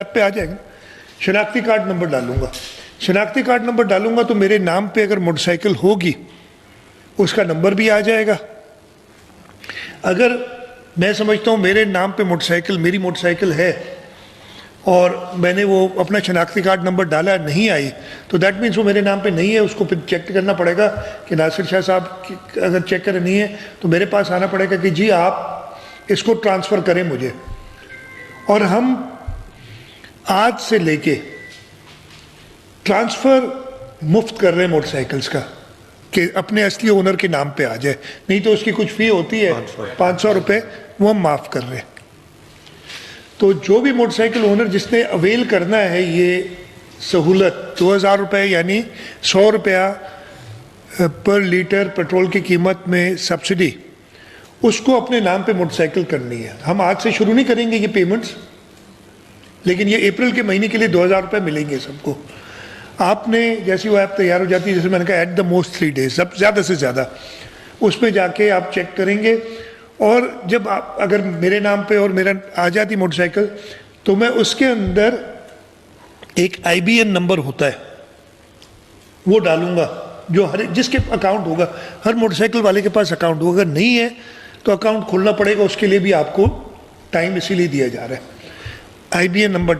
पे आ जाएगा। शनाख्ती card number डालूंगा, शनाख्ती कार्ड नंबर डालूंगा तो मेरे नाम पे अगर मोटरसाइकिल होगी उसका नंबर भी आ जाएगा। अगर मैं समझता हूँ मेरे नाम पे मोटरसाइकिल, मेरी मोटरसाइकिल है और मैंने वो अपना शनाख्ती कार्ड नंबर डाला, नहीं आई, तो दैट मीन्स वो मेरे नाम पे नहीं है। उसको फिर चेक करना पड़ेगा कि नासिर शाह साहब अगर चेक कर नहीं है तो मेरे पास आना पड़ेगा कि जी आप इसको ट्रांसफ़र करें मुझे। और हम आज से लेके ट्रांसफ़र मुफ्त कर रहे हैं मोटरसाइकिल्स का कि अपने असली ओनर के नाम पे आ जाए, नहीं तो उसकी कुछ फ़ी होती है 500 रुपये, वो हम माफ़ कर रहे हैं। तो जो भी मोटरसाइकिल ओनर जिसने अवेल करना है ये सहूलत, 2000 रुपये यानी 100 रुपया पर लीटर पेट्रोल की कीमत में सब्सिडी, उसको अपने नाम पे मोटरसाइकिल करनी है। हम आज से शुरू नहीं करेंगे ये पेमेंट्स, लेकिन ये अप्रैल के महीने के लिए 2000 रुपये मिलेंगे सबको। आपने जैसी वो ऐप तैयार हो जाती है, जैसे मैंने कहा एट द मोस्ट 3 days, सब ज़्यादा से ज़्यादा उसमें जाके आप चेक करेंगे। और जब आप अगर मेरे नाम पे और मेरा आ जाती मोटरसाइकिल तो मैं उसके अंदर एक IBN नंबर होता है वो डालूंगा, जो हर जिसके अकाउंट होगा, हर मोटरसाइकिल वाले के पास अकाउंट होगा। अगर नहीं है तो अकाउंट खोलना पड़ेगा, उसके लिए भी आपको टाइम इसीलिए दिया जा रहा है। IBN number